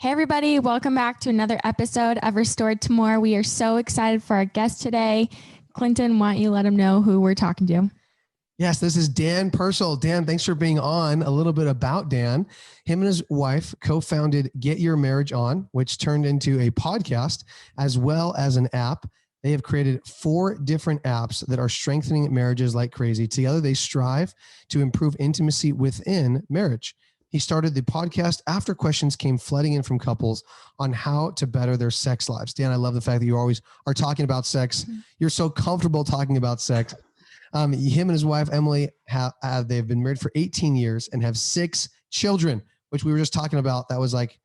Hey, everybody, welcome back to another episode of Restored to More. We are so excited for our guest today. Clinton, why don't you let them know who we're talking to? Yes, this is Dan Purcell. Dan, thanks for being on. A little bit about Dan. Him and his wife co-founded Get Your Marriage On, which turned into a podcast as well as an app. They have created 4 different apps that are strengthening marriages like crazy. Together, they strive to improve intimacy within marriage. He started the podcast after questions came flooding in from couples on how to better their sex lives. Dan, I love the fact that you always are talking about sex. You're so comfortable talking about sex. Him and his wife, Emily, they've been married for 18 years and have 6 children, which we were just talking about. That was like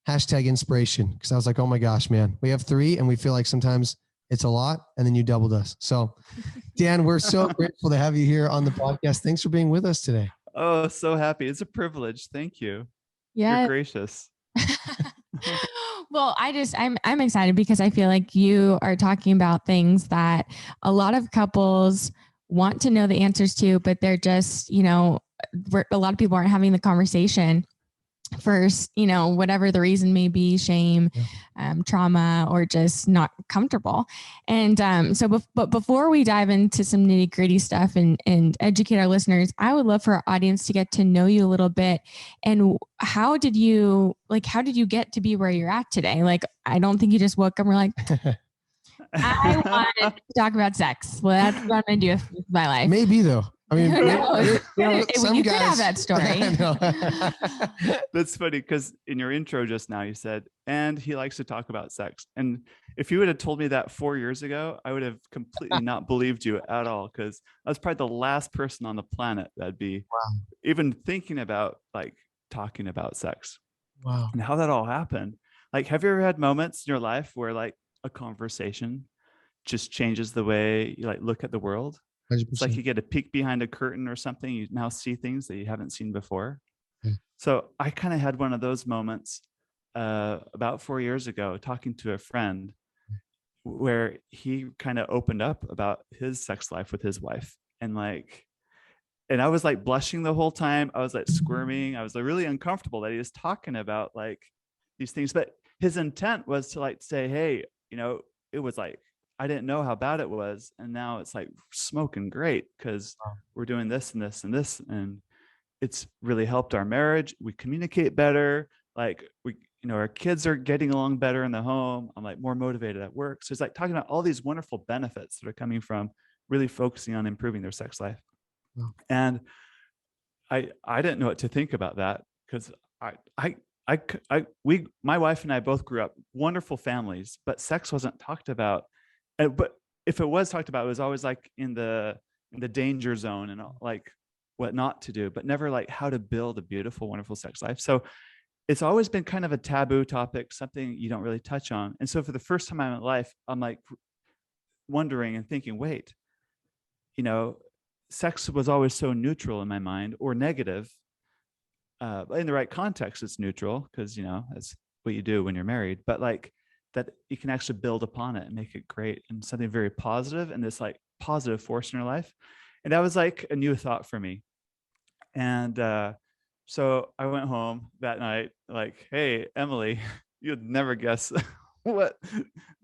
hashtag inspiration, because I was like, oh my gosh, man, we have 3 and we feel like sometimes it's a lot, and then you doubled us. So Dan, we're so grateful to have you here on the podcast. Thanks for being with us today. Oh, so happy. It's a privilege. Thank you. Yeah. You're gracious. Well, I'm excited because I feel like you are talking about things that a lot of couples want to know the answers to, but they're just, a lot of people aren't having the conversation first, whatever the reason may be, shame, trauma, or just not comfortable. And but before we dive into some nitty gritty stuff and educate our listeners, I would love for our audience to get to know you a little bit. And how did you get to be where you're at today? Like, I don't think you just woke up and were like, I want to talk about sex. Well, that's what I'm going to do with my life. Maybe though. I mean, you could have that story. That's funny, because in your intro just now, you said, and he likes to talk about sex. And if you would have told me that 4 years ago, I would have completely not believed you at all, because I was probably the last person on the planet that'd be even thinking about like talking about sex. Wow. And how that all happened. Like, have you ever had moments in your life where like a conversation just changes the way you like look at the world? 100%. It's like you get a peek behind a curtain or something. You now see things that you haven't seen before. So I kind of had one of those moments about 4 years ago, talking to a friend, where he kind of opened up about his sex life with his wife. And I was like blushing the whole time. I was like squirming. I was like really uncomfortable that he was talking about like these things. But his intent was to like say, hey, it was like, I didn't know how bad it was. And now it's like smoking great, because we're doing this and this and this. And it's really helped our marriage. We communicate better. Like our kids are getting along better in the home. I'm like more motivated at work. So it's like talking about all these wonderful benefits that are coming from really focusing on improving their sex life. And I didn't know what to think about that, because my wife and I both grew up wonderful families, but sex wasn't talked about. But if it was talked about, it was always like in the danger zone and like what not to do, but never like how to build a beautiful, wonderful sex life. So it's always been kind of a taboo topic, something you don't really touch on. And so for the first time in my life, I'm like wondering and thinking, wait, sex was always so neutral in my mind, or negative. In the right context, it's neutral, because, that's what you do when you're married. But like that you can actually build upon it and make it great and something very positive, and this like positive force in your life. And that was like a new thought for me. And so I went home that night like, hey, Emily, you'd never guess what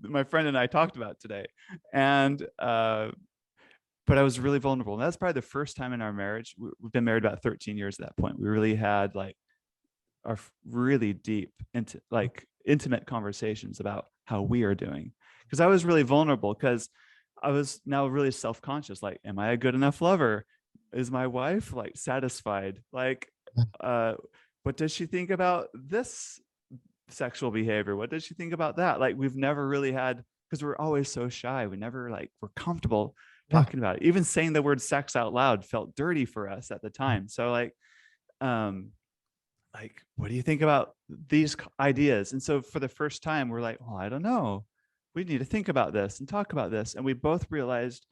my friend and I talked about today. And but I was really vulnerable. And that's probably the first time in our marriage. We've been married about 13 years at that point. We really had like our really deep into like intimate conversations about how we are doing, because I was really vulnerable, because I was now really self-conscious. Like, am I a good enough lover? Is my wife like satisfied? Like, what does she think about this sexual behavior? What does she think about that? Like, we've never really had, because we're always so shy. We never like were comfortable talking about it. Even saying the word sex out loud felt dirty for us at the time. So like, what do you think about these ideas? And so for the first time, we're like, well, I don't know. We need to think about this and talk about this. And we both realized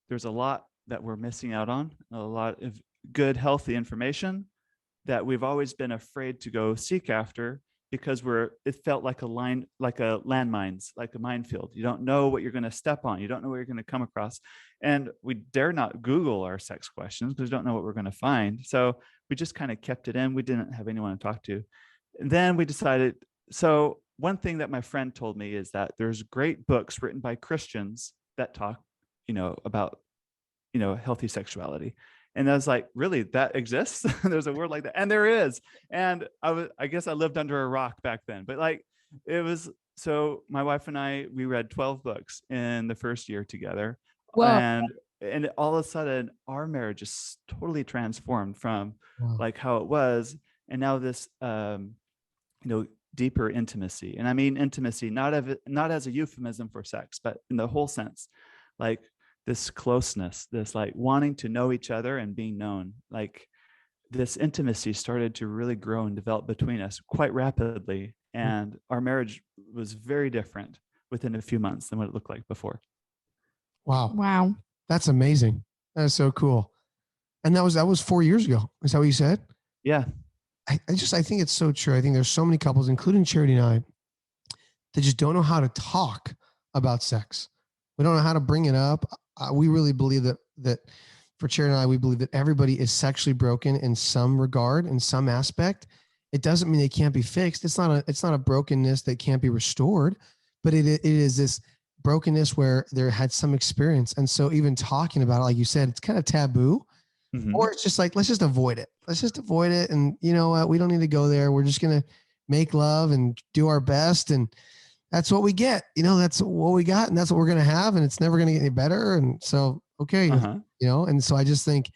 there's a lot that we're missing out on, a lot of good, healthy information that we've always been afraid to go seek after, because it felt like a landmines, like a minefield. You don't know what you're going to step on. You don't know what you're going to come across. And we dare not Google our sex questions, because we don't know what we're going to find. So we just kind of kept it in. We didn't have anyone to talk to. then we decided, so one thing that my friend told me is that there's great books written by Christians that talk, about, healthy sexuality. And I was like, really, that exists? There's a word like that. And there is. And I guess I lived under a rock back then, but like, it was, so my wife and we read 12 books in the first year together. Well, And all of a sudden our marriage is totally transformed from Wow. like how it was. And now this, deeper intimacy. And I mean intimacy, not as a euphemism for sex, but in the whole sense, like this closeness, this like wanting to know each other and being known. Like this intimacy started to really grow and develop between us quite rapidly. And our marriage was very different within a few months than what it looked like before. Wow. wow. That's amazing. That is so cool. And that was 4 years ago. Is that what you said? Yeah. I think it's so true. I think there's so many couples, including Charity and I, that just don't know how to talk about sex. We don't know how to bring it up. We really believe that for Charity and I, we believe that everybody is sexually broken in some regard, in some aspect. It doesn't mean they can't be fixed. It's not a brokenness that can't be restored, but it is this brokenness where there had some experience. And so even talking about it, like you said, it's kind of taboo. Mm-hmm. Or it's just like, let's just avoid it. Let's just avoid it. And you know what? We don't need to go there. We're just going to make love and do our best. And that's what we get. That's what we got. And that's what we're going to have. And it's never going to get any better. And so, okay. And so I just think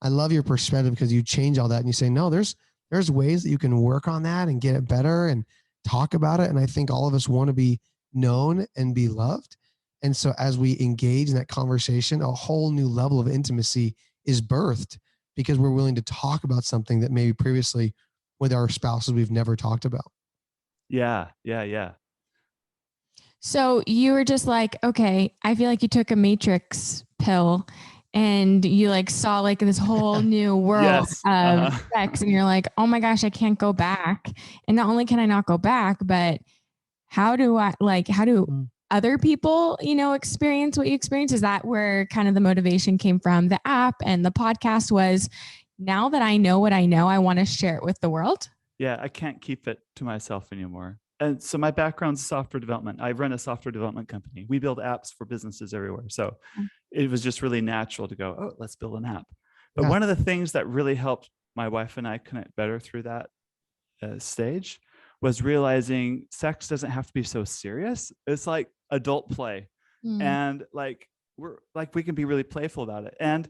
I love your perspective because you change all that and you say, no, there's ways that you can work on that and get it better and talk about it. And I think all of us want to be known and be loved. And so as we engage in that conversation, a whole new level of intimacy is birthed because we're willing to talk about something that maybe previously with our spouses we've never talked about. Yeah. So you were just like, okay, I feel like you took a matrix pill and you like saw like this whole new world of sex and you're like, oh my gosh, I can't go back. And not only can I not go back, but how do other people, experience what you experience? Is that where kind of the motivation came from? The app and the podcast was, now that I know what I know, I want to share it with the world. Yeah, I can't keep it to myself anymore. And so my background's software development. I run a software development company. We build apps for businesses everywhere. So it was just really natural to go, oh, let's build an app. But one of the things that really helped my wife and I connect better through that stage was realizing sex doesn't have to be so serious. It's like adult play. And like we can be really playful about it. And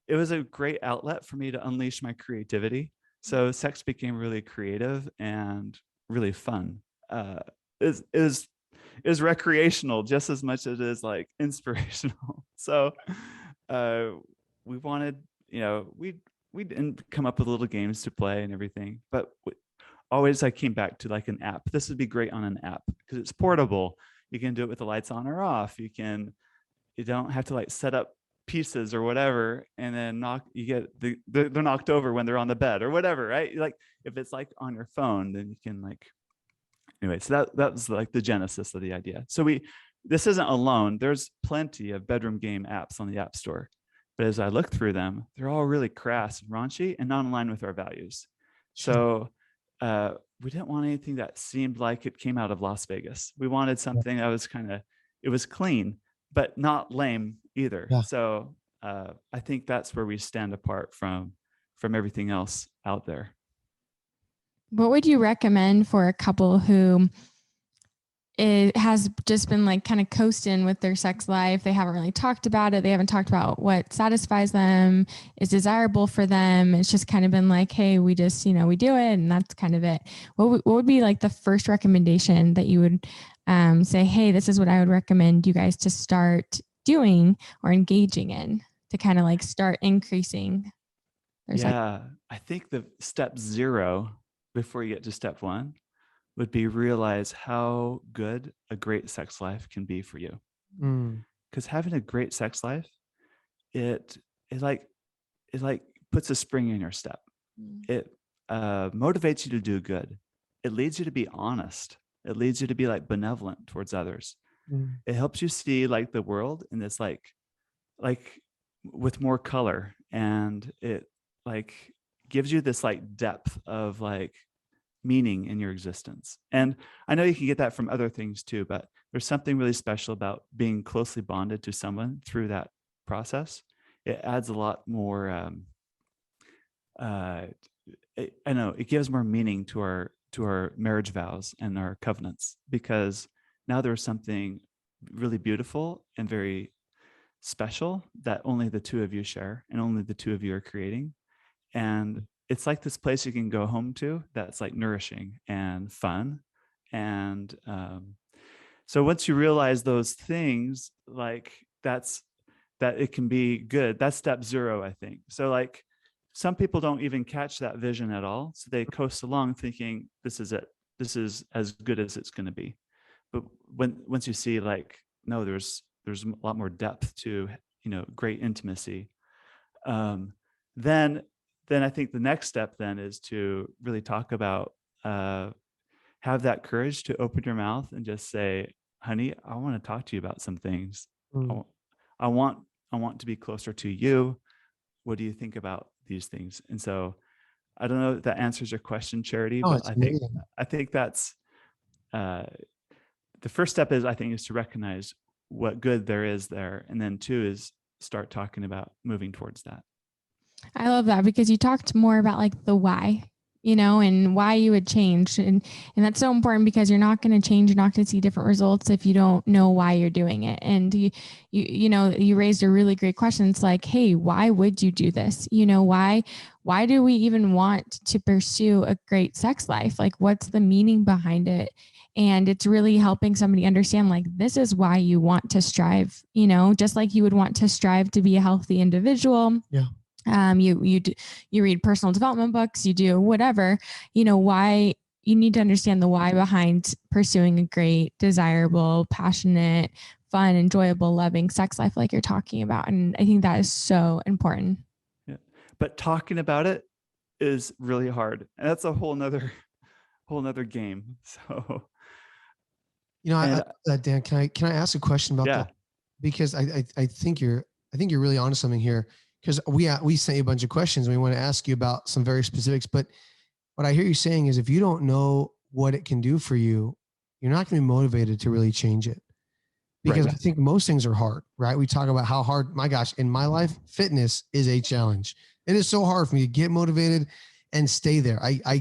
it was a great outlet for me to unleash my creativity. So sex became really creative and really fun. Is recreational just as much as it is like inspirational. So we wanted, we didn't come up with little games to play and everything, but always I came back to like an app. This would be great on an app because it's portable. You can do it with the lights on or off. You don't have to like set up pieces or whatever and then they're knocked over when they're on the bed or whatever, right? Like if it's like on your phone, then you can like, anyway, so that was like the genesis of the idea. So this isn't alone. There's plenty of bedroom game apps on the App Store, but as I look through them, they're all really crass and raunchy and not in line with our values. So we didn't want anything that seemed like it came out of Las Vegas. We wanted something that was it was clean, but not lame either. Yeah. So I think that's where we stand apart from everything else out there. What would you recommend for a couple who has just been like kind of coasting with their sex life? They haven't really talked about it. They haven't talked about what satisfies them, is desirable for them. It's just kind of been like, hey, we just, we do it and that's kind of it. What would be like the first recommendation that you would say, hey, this is what I would recommend you guys to start doing or engaging in to kind of like start increasing their sex? I think the step 0 before you get to step 1 would be realize how good a great sex life can be for you. Because having a great sex life, it puts a spring in your step. It motivates you to do good. It leads you to be honest. It leads you to be like benevolent towards others. It helps you see like the world in this like with more color, and it like gives you this like depth of like meaning in your existence. And I know you can get that from other things too, but there's something really special about being closely bonded to someone through that process. It adds a lot more, I know it gives more meaning to our marriage vows and our covenants, because now there's something really beautiful and very special that only the two of you share and only the two of you are creating. And it's like this place you can go home to that's like nourishing and fun. And so once you realize those things, like that it can be good. That's step 0, I think. So like some people don't even catch that vision at all. So they coast along thinking this is it. This is as good as it's going to be. But once you see like, no, there's a lot more depth to, great intimacy. Then I think the next step then is to really talk about, have that courage to open your mouth and just say, honey, I want to talk to you about some things. I want to be closer to you. What do you think about these things? And so I don't know if that answers your question, Charity, but I think that's the first step is to recognize what good there is there. And then 2 is start talking about moving towards that. I love that, because you talked more about like the why, and why you would change. And that's so important, because you're not going to change. You're not going to see different results if you don't know why you're doing it. And you raised a really great question. It's like, hey, why would you do this? Why do we even want to pursue a great sex life? Like, what's the meaning behind it? And it's really helping somebody understand, like, this is why you want to strive, just like you would want to strive to be a healthy individual. Yeah. You read personal development books, you do whatever, why. You need to understand the why behind pursuing a great, desirable, passionate, fun, enjoyable, loving sex life like you're talking about. And I think that is so important. Yeah. But talking about it is really hard. And that's a whole nother game. So, Dan, can I ask a question about that? Because I think you're really onto something here. Because we sent you a bunch of questions and we want to ask you about some very specifics. But what I hear you saying is, if you don't know what it can do for you, you're not going to be motivated to really change it. Because I think most things are hard, right? We talk about how hard, my gosh, in my life, fitness is a challenge. It is so hard for me to get motivated and stay there. I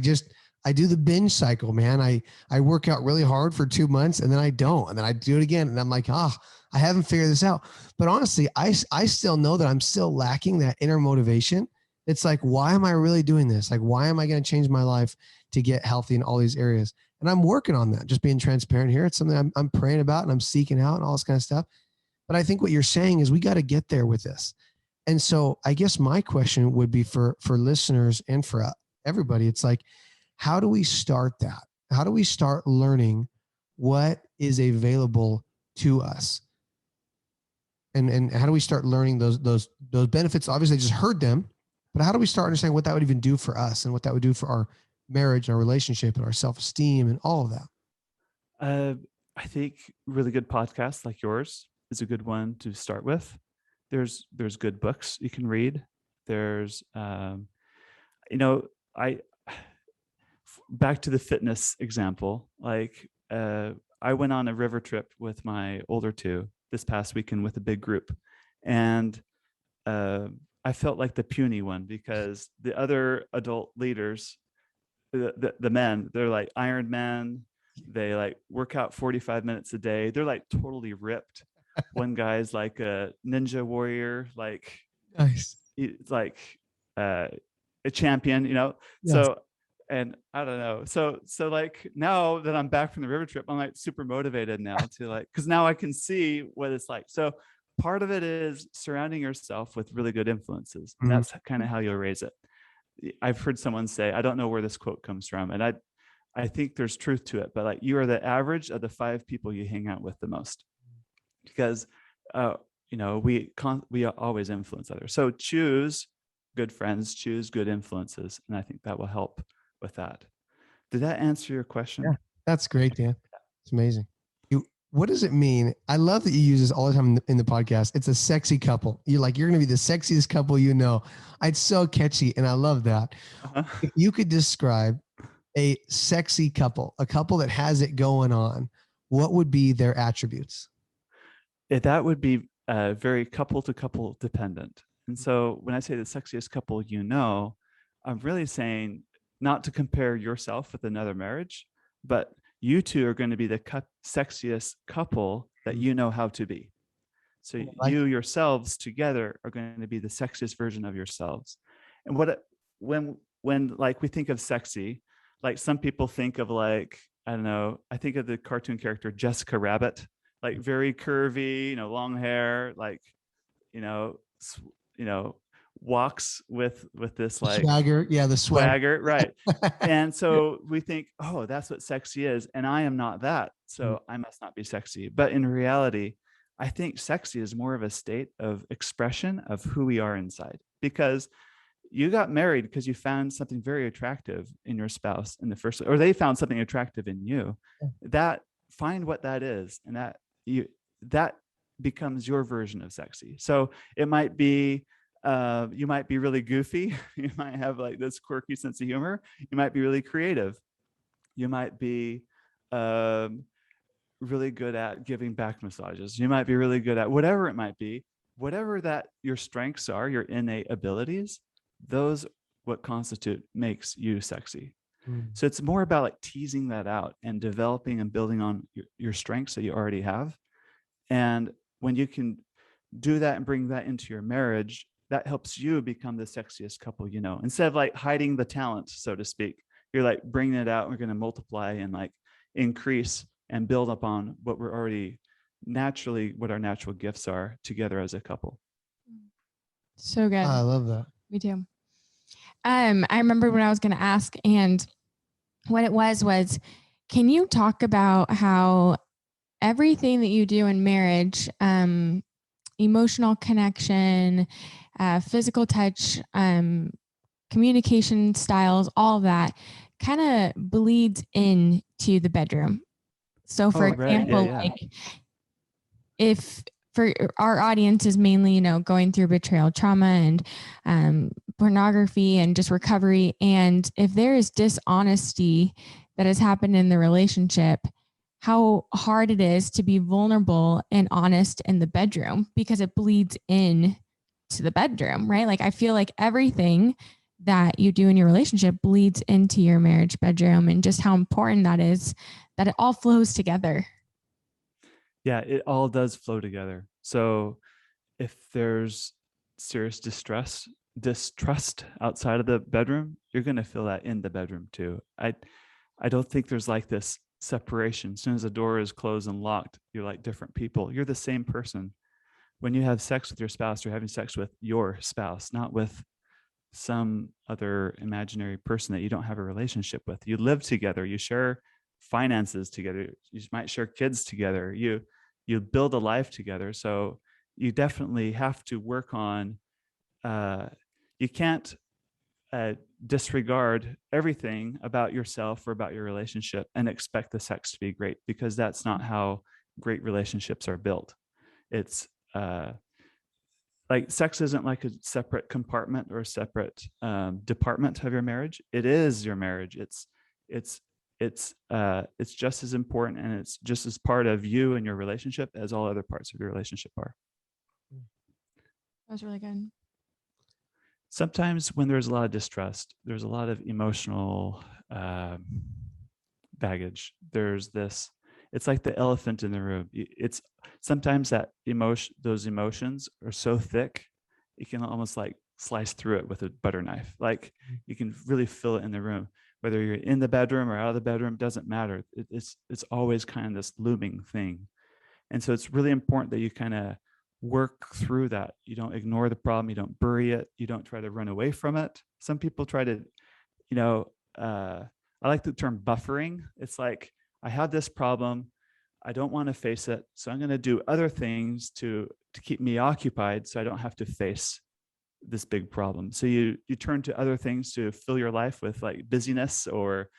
do the binge cycle, man. I work out really hard for 2 months and then I don't. And then I do it again. And I'm like, I haven't figured this out. But honestly, I still know that I'm still lacking that inner motivation. It's like, why am I really doing this? Like, why am I going to change my life to get healthy in all these areas? And I'm working on that, just being transparent here. It's something I'm praying about and I'm seeking out and all this kind of stuff. But I think what you're saying is we got to get there with this. And so I guess my question would be for listeners and for everybody. It's like, how do we start that? How do we start learning what is available to us? And how do we start learning those benefits? Obviously, I just heard them, but how do we start understanding what that would even do for us and what that would do for our marriage and our relationship and our self-esteem and all of that? I think really good podcasts like yours is a good one to start with. There's good books you can read. There's, back to the fitness example, like I went on a river trip with my older 2 this past weekend with a big group. And I felt like the puny one, because the other adult leaders, the men, they're like Iron Man. They like work out 45 minutes a day. They're like totally ripped. One guy's like a ninja warrior, like nice. He's like a champion, Yes. So, and I don't know. So like now that I'm back from the river trip, I'm like super motivated now to like, because now I can see what it's like. So part of it is surrounding yourself with really good influences. And that's kind of how you'll raise it. I've heard someone say, I don't know where this quote comes from, and I think there's truth to it, but like, you are the average of the 5 people you hang out with the most, because we always influence others. So choose good friends, choose good influences, and I think that will help with that. Did that answer your question? Yeah, that's great, Dan. It's amazing. What does it mean? I love that you use this all the time in the podcast. It's a sexy couple. You're going to be the sexiest couple you know. It's so catchy, and I love that. If you could describe a sexy couple, a couple that has it going on, what would be their attributes? That would be very couple to couple dependent. And so when I say the sexiest couple, I'm really saying not to compare yourself with another marriage, but you two are going to be the sexiest couple that you know how to be. So you yourselves together are going to be the sexiest version of yourselves. And when like we think of sexy, like some people think of like, I don't know, I think of the cartoon character Jessica Rabbit, like very curvy, long hair, like, you know, walks with this like swagger. Yeah, the swagger, right? And so we think, oh, that's what sexy is, and I am not that, so I must not be sexy. But in reality, I think sexy is more of a state of expression of who we are inside, because you got married because you found something very attractive in your spouse in the first, or they found something attractive in you. That find what that is, and that becomes your version of sexy. So it might be you might be really goofy. You might have like this quirky sense of humor. You might be really creative. You might be really good at giving back massages. You might be really good at whatever it might be. Whatever that your strengths are, your innate abilities, those what constitute makes you sexy. So it's more about like teasing that out and developing and building on your strengths that you already have. And when you can do that and bring that into your marriage, that helps you become the sexiest couple, instead of like hiding the talent, so to speak. You're like bringing it out. We're going to multiply and like increase and build upon what we're already what our natural gifts are together as a couple. So good. I love that. Me too. I remember when I was going to ask, and what it was, can you talk about how everything that you do in marriage, emotional connection, physical touch, communication styles, all of that kind of bleeds into the bedroom. So for example, like if for our audience is mainly, going through betrayal trauma and pornography and just recovery. And if there is dishonesty that has happened in the relationship, how hard it is to be vulnerable and honest in the bedroom, because it bleeds in to the bedroom, right? Like I feel like everything that you do in your relationship bleeds into your marriage bedroom, and just how important that is, that it all flows together. Yeah, it all does flow together. So if there's serious distrust outside of the bedroom, you're going to feel that in the bedroom too. I don't think there's like this separation. As soon as the door is closed and locked, you're like different people. You're the same person. When you have sex with your spouse, you're having sex with your spouse, not with some other imaginary person that you don't have a relationship with. You live together, you share finances together, you might share kids together, you build a life together. So you definitely have to work on, you can't disregard everything about yourself or about your relationship and expect the sex to be great, because that's not how great relationships are built. It's like sex isn't like a separate compartment or a separate department of your marriage. It is your marriage. It's just as important, and it's just as part of you and your relationship as all other parts of your relationship are. That was really good. Sometimes when there's a lot of distrust, there's a lot of emotional baggage. There's this, it's like the elephant in the room. It's sometimes that those emotions are so thick, you can almost like slice through it with a butter knife. Like you can really feel it in the room. Whether you're in the bedroom or out of the bedroom, doesn't matter. It's always kind of this looming thing. And so it's really important that you kind of work through that. You don't ignore the problem. You don't bury it. You don't try to run away from it. Some people try to, I like the term buffering. It's like, I have this problem. I don't want to face it. So I'm going to do other things to keep me occupied so I don't have to face this big problem. So you turn to other things to fill your life with, like busyness or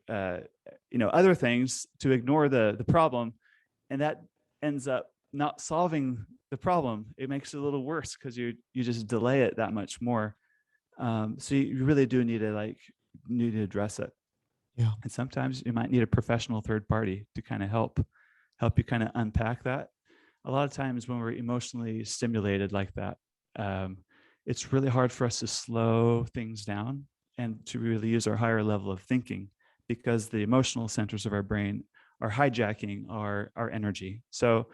other things to ignore the problem, and that ends up not solving the problem. It makes it a little worse because you just delay it that much more. So you really do need to address it. Yeah. And sometimes you might need a professional third party to kind of help you kind of unpack that. A lot of times when we're emotionally stimulated like that, it's really hard for us to slow things down and to really use our higher level of thinking, because the emotional centers of our brain are hijacking our energy. So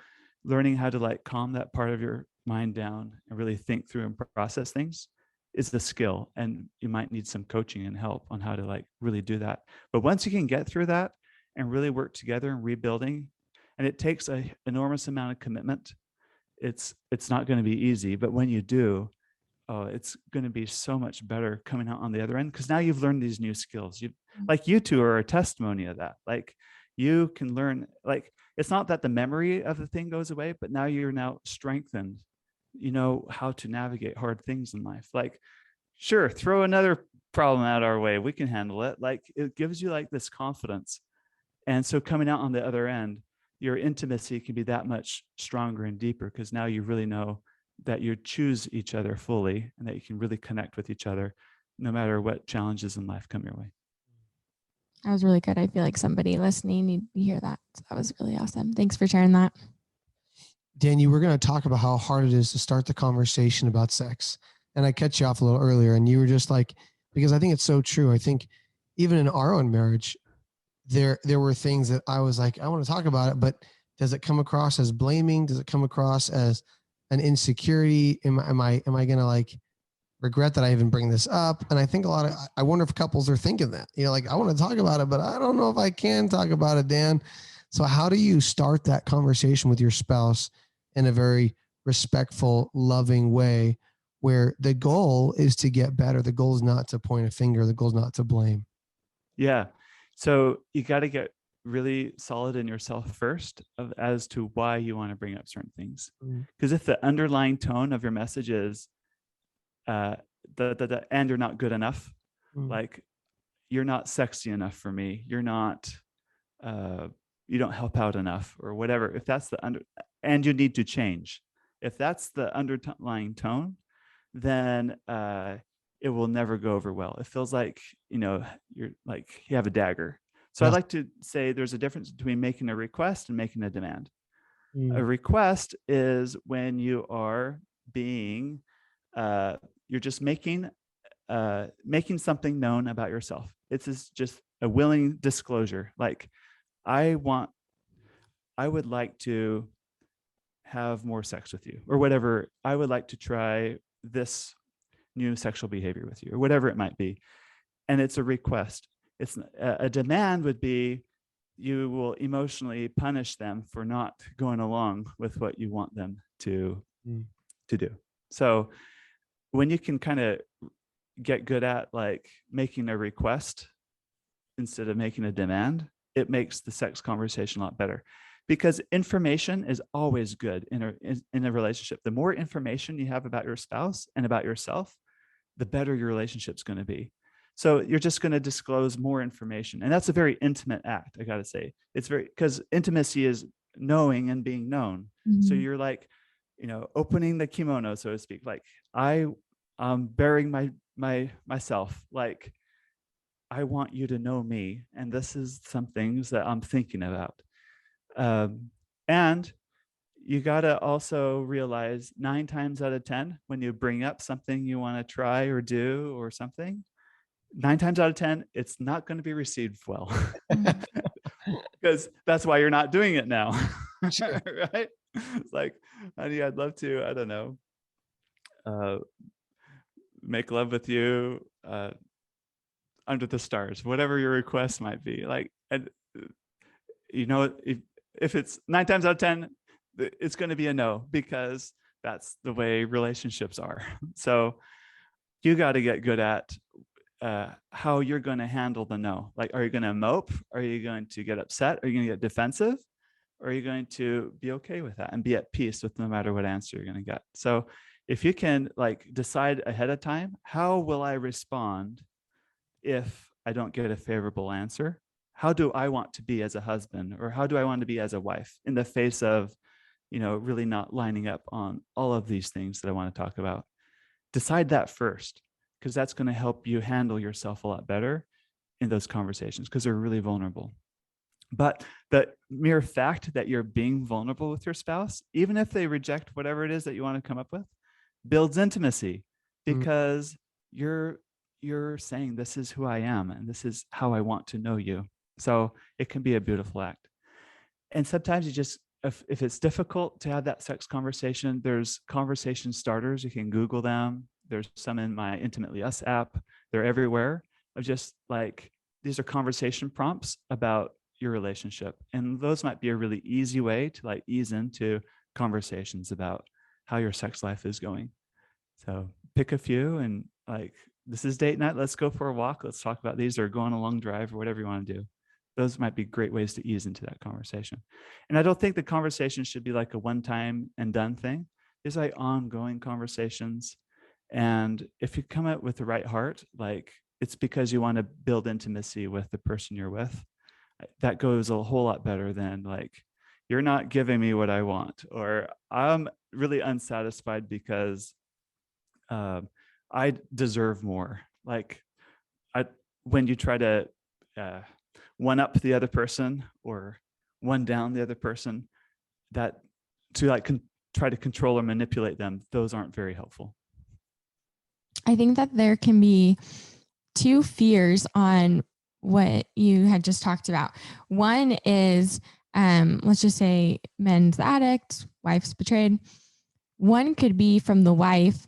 learning how to like calm that part of your mind down and really think through and process things is the skill. And you might need some coaching and help on how to like really do that. But once you can get through that and really work together and rebuilding, and it takes an enormous amount of commitment, it's not going to be easy, but when you do, oh, it's going to be so much better coming out on the other end, because now you've learned these new skills. You two are a testimony of that. Like, you can learn, like, it's not that the memory of the thing goes away, but now you're now strengthened. You know how to navigate hard things in life. Like, sure, throw another problem out our way, we can handle it. Like, it gives you like this confidence. And so coming out on the other end, your intimacy can be that much stronger and deeper, because now you really know that you choose each other fully and that you can really connect with each other no matter what challenges in life come your way. That was really good. I feel like somebody listening need to hear that. So that was really awesome. Thanks for sharing that. Dan, you were going to talk about how hard it is to start the conversation about sex. And I cut you off a little earlier, and you were just like, because I think it's so true. I think even in our own marriage, there were things that I was like, I want to talk about it, but does it come across as blaming? Does it come across as an insecurity? Am I going to like regret that I even bring this up? And I think I wonder if couples are thinking that, like, I want to talk about it, but I don't know if I can talk about it, Dan. So how do you start that conversation with your spouse in a very respectful, loving way, where the goal is to get better? The goal is not to point a finger. The goal is not to blame. Yeah. So you got to get really solid in yourself first as to why you want to bring up certain things. Because if the underlying tone of your message is and you're not good enough, like, you're not sexy enough for me, you're not you don't help out enough, or whatever, if that's and you need to change, if that's the underlying tone, then it will never go over well. It feels like, you're like, you have a dagger. So I like to say there's a difference between making a request and making a demand. A request is when you are being, you're just making something known about yourself. It's just a willing disclosure. Like, I would like to have more sex with you, or whatever. I would like to try this new sexual behavior with you, or whatever it might be. And it's a request. It's a demand would be, you will emotionally punish them for not going along with what you want them to do. So when you can kind of get good at like making a request instead of making a demand, it makes the sex conversation a lot better. Because information is always good in a relationship. The more information you have about your spouse and about yourself, the better your relationship's going to be. So you're just going to disclose more information. And that's a very intimate act, I got to say. It's because intimacy is knowing and being known. So you're like, opening the kimono, so to speak. Like, I'm bearing myself. Like, I want you to know me. And this is some things that I'm thinking about. And you got to also realize 9 times out of 10, when you bring up something you want to try or do or something, 9 times out of 10, it's not going to be received well, because that's why you're not doing it now. Sure. Right? It's like, honey, I'd love to, I don't know, make love with you under the stars, whatever your request might be. Like, and if it's 9 times out of 10, it's going to be a no, because that's the way relationships are. So you got to get good at how you're going to handle the no. Like, are you going to mope? Are you going to get upset? Are you going to get defensive? Or are you going to be okay with that and be at peace with no matter what answer you're going to get? So if you can like decide ahead of time, how will I respond if I don't get a favorable answer? How do I want to be as a husband, or how do I want to be as a wife in the face of, really not lining up on all of these things that I want to talk about? Decide that first, because that's going to help you handle yourself a lot better. in those conversations because they're really vulnerable. But the mere fact that you're being vulnerable with your spouse, even if they reject whatever it is that you want to come up with, builds intimacy, because you're saying, this is who I am and this is how I want to know you. So it can be a beautiful act. And sometimes you just, if it's difficult to have that sex conversation, there's conversation starters. You can Google them. There's some in my Intimately Us app. They're everywhere. Of just like, these are conversation prompts about your relationship. And those might be a really easy way to like ease into conversations about how your sex life is going. So pick a few and like, this is date night. Let's go for a walk. Let's talk about these, or go on a long drive, or whatever you want to do. Those might be great ways to ease into that conversation. And I don't think the conversation should be like a one-time and done thing. There's like ongoing conversations. And if you come out with the right heart, like it's because you want to build intimacy with the person you're with. That goes a whole lot better than like, you're not giving me what I want, or I'm really unsatisfied because I deserve more. Like when you try to one up the other person or one down the other person, that to like try to control or manipulate them, those aren't very helpful. I think that there can be two fears on what you had just talked about. One is, let's just say men's the addict, wife's betrayed. One could be from the wife.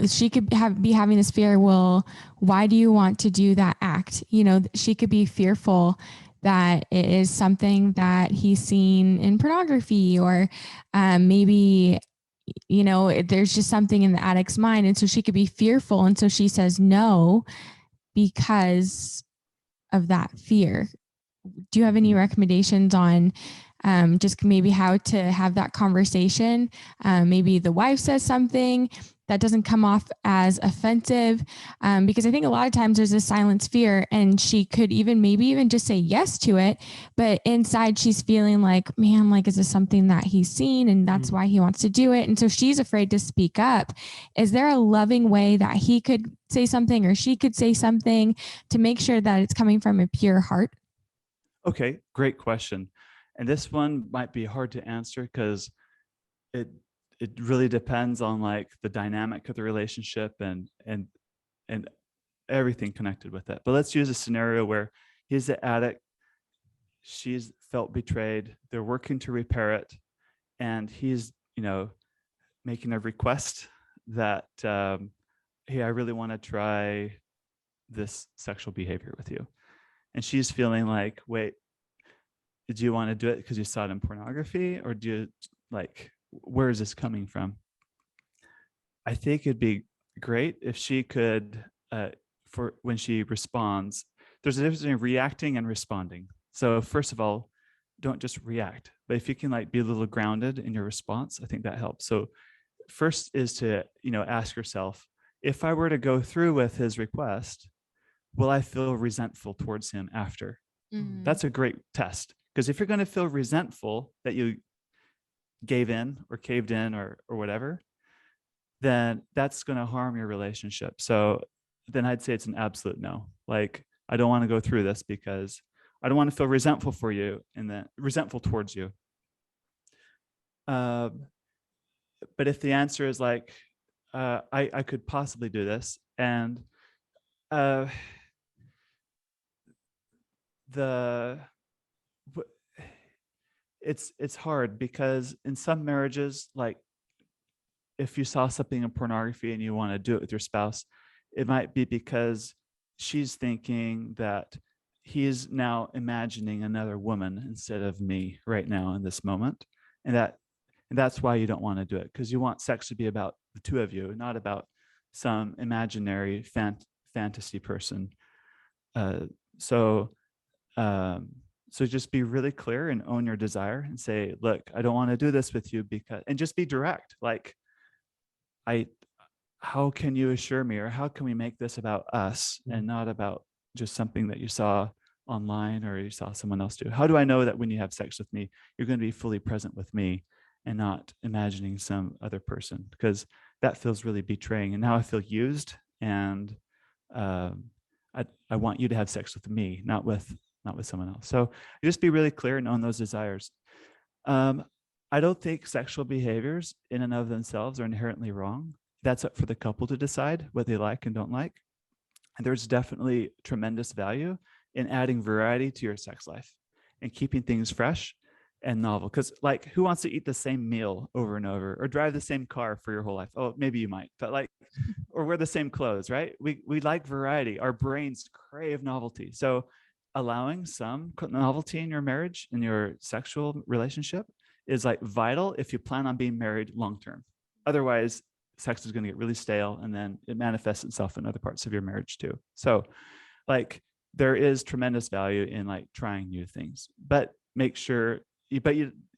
She could be having this fear. Well, why do you want to do that act? You know, she could be fearful that it is something that he's seen in pornography, or maybe, you know, there's just something in the addict's mind. And so she could be fearful. And so she says no because of that fear. Do you have any recommendations on just maybe how to have that conversation? Maybe the wife says something that doesn't come off as offensive, because I think a lot of times there's a silent fear, and she could maybe even just say yes to it, but inside she's feeling like, man, like, is this something that he's seen and that's why he wants to do it? And so she's afraid to speak up. Is there a loving way that he could say something or she could say something to make sure that it's coming from a pure heart? Okay, great question. And this one might be hard to answer because it really depends on like the dynamic of the relationship and everything connected with it. But let's use a scenario where he's the addict, she's felt betrayed, they're working to repair it, and he's, you know, making a request that, hey, I really want to try this sexual behavior with you. And she's feeling like, wait, do you want to do it because you saw it in pornography, or do you like, where is this coming from? I think it'd be great if she could, for when she responds, there's a difference between reacting and responding. So first of all, don't just react, but if you can like be a little grounded in your response, I think that helps. So first is to, you know, ask yourself, if I were to go through with his request, will I feel resentful towards him after? Mm-hmm. That's a great test, because if you're going to feel resentful that you gave in or caved in or whatever, then that's going to harm your relationship. So then I'd say it's an absolute no. Like, I don't want to go through this because I don't want to feel resentful for you and then resentful towards you. But if the answer is like, I could possibly do this, and it's hard, because in some marriages, like if you saw something in pornography and you want to do it with your spouse, it might be because she's thinking that he's now imagining another woman instead of me right now in this moment. And that's why you don't want to do it, because you want sex to be about the two of you, not about some imaginary fantasy person. So just be really clear and own your desire and say, look, I don't want to do this with you because, and just be direct. Like, how can you assure me, or how can we make this about us and not about just something that you saw online or you saw someone else do? How do I know that when you have sex with me, you're going to be fully present with me and not imagining some other person? Because that feels really betraying. And now I feel used, and I want you to have sex with me, not with someone else. So just be really clear and own those desires. I don't think sexual behaviors in and of themselves are inherently wrong. That's up for the couple to decide what they like and don't like. And there's definitely tremendous value in adding variety to your sex life and keeping things fresh and novel. Because like, who wants to eat the same meal over and over, or drive the same car for your whole life? Oh, maybe you might, but like, or wear the same clothes, right? We like variety. Our brains crave novelty. So allowing some novelty in your marriage, in your sexual relationship, is like vital if you plan on being married long term. Otherwise, sex is going to get really stale, and then it manifests itself in other parts of your marriage too. So like, there is tremendous value in like trying new things, but make sure it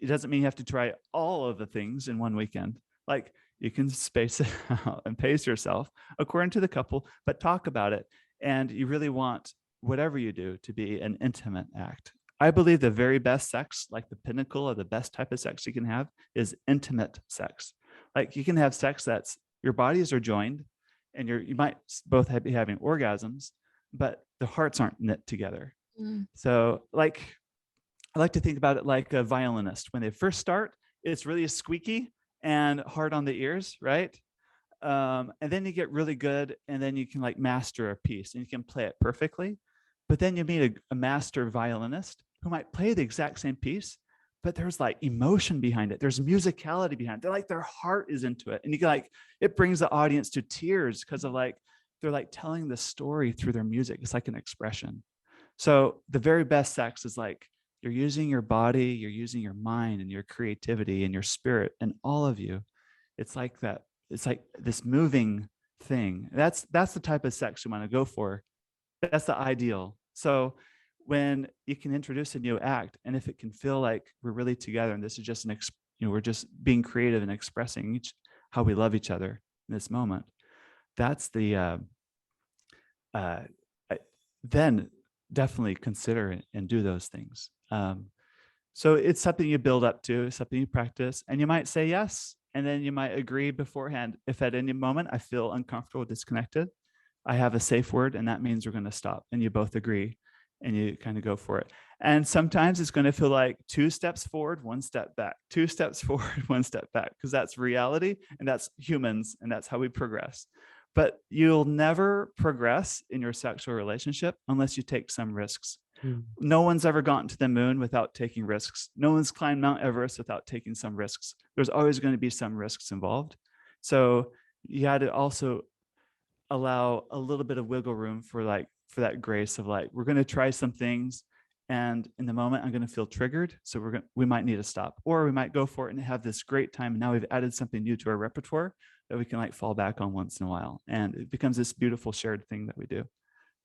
doesn't mean you have to try all of the things in one weekend. Like, you can space it out and pace yourself according to the couple, but talk about it. And you really want whatever you do to be an intimate act. I believe the very best sex, like the pinnacle of the best type of sex you can have, is intimate sex. Like, you can have sex that's, your bodies are joined and you might both be having orgasms, but the hearts aren't knit together. So like, I like to think about it like a violinist. When they first start, it's really squeaky and hard on the ears, right? And then you get really good, and then you can like master a piece and you can play it perfectly. But then you meet a master violinist who might play the exact same piece, but there's like emotion behind it. There's musicality behind it. They're like, their heart is into it. And you can like, it brings the audience to tears because of like, they're like telling the story through their music. It's like an expression. So the very best sex is like, you're using your body, you're using your mind and your creativity and your spirit and all of you. It's like that. It's like this moving thing. That's the type of sex you want to go for. That's the ideal. So when you can introduce a new act, and if it can feel like we're really together, and this is just we're just being creative and expressing how we love each other in this moment, that's the then definitely consider it and do those things. So it's something you build up to, something you practice, and you might say yes, and then you might agree beforehand. If at any moment I feel uncomfortable, disconnected, I have a safe word, and that means we're going to stop, and you both agree, and you kind of go for it. And sometimes it's going to feel like 2 steps forward, 1 step back, 2 steps forward, 1 step back, because that's reality, and that's humans, and that's how we progress. But you'll never progress in your sexual relationship unless you take some risks. No one's ever gotten to the moon without taking risks. No one's climbed Mount Everest without taking some risks. There's always going to be some risks involved. So you got to also allow a little bit of wiggle room for that grace of like, we're going to try some things, and in the moment I'm going to feel triggered, so we might need to stop, or we might go for it and have this great time, and now we've added something new to our repertoire that we can like fall back on once in a while, and it becomes this beautiful shared thing that we do.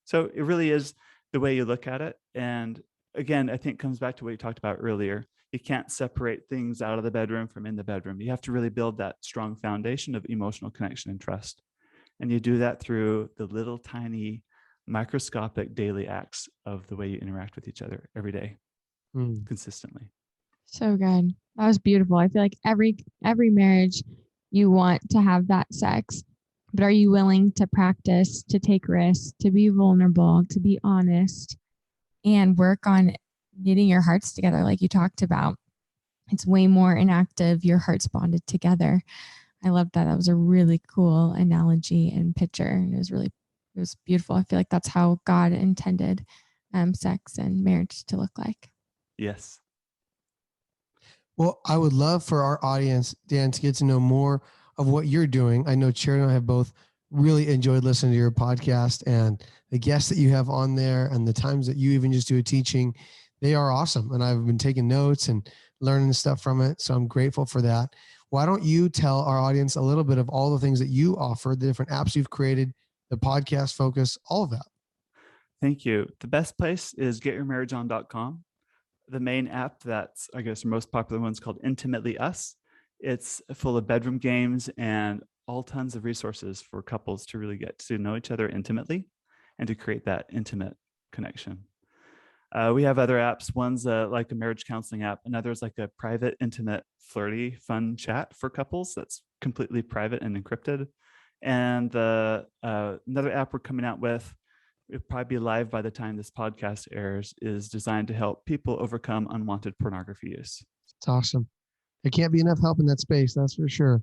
So it really is the way you look at it. And again, I think it comes back to what you talked about earlier. You can't separate things out of the bedroom from in the bedroom. You have to really build that strong foundation of emotional connection and trust. And you do that through the little tiny microscopic daily acts of the way you interact with each other every day, consistently. So good. That was beautiful. I feel like every marriage, you want to have that sex, but are you willing to practice, to take risks, to be vulnerable, to be honest, and work on knitting your hearts together like you talked about? It's way more inactive. Your heart's bonded together. I love that. That was a really cool analogy and picture. And it was beautiful. I feel like that's how God intended sex and marriage to look like. Yes. Well, I would love for our audience, Dan, to get to know more of what you're doing. I know Cherry and I have both really enjoyed listening to your podcast, and the guests that you have on there and the times that you even just do a teaching, they are awesome. And I've been taking notes and learning stuff from it. So I'm grateful for that. Why don't you tell our audience a little bit of all the things that you offer, the different apps you've created, the podcast focus, all of that? Thank you. The best place is getyourmarriageon.com. The main app that's, I guess, the most popular one is called Intimately Us. It's full of bedroom games and all tons of resources for couples to really get to know each other intimately and to create that intimate connection. We have other apps. One's like a marriage counseling app. Another's like a private, intimate, flirty, fun chat for couples that's completely private and encrypted. And another app we're coming out with it'll probably be live by the time this podcast airs, is designed to help people overcome unwanted pornography use. It's awesome. There can't be enough help in that space, that's for sure.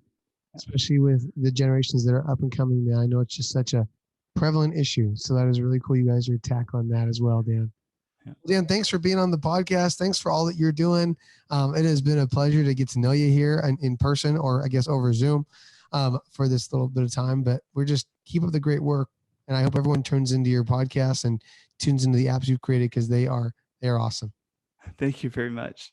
Especially with the generations that are up and coming now. I know it's just such a prevalent issue. So that is really cool. You guys are tackling that as well, Dan. Yeah. Dan, thanks for being on the podcast. Thanks for all that you're doing. It has been a pleasure to get to know you here in person, or I guess over Zoom, for this little bit of time. But we're just keep up the great work. And I hope everyone turns into your podcast and tunes into the apps you've created, because they are awesome. Thank you very much.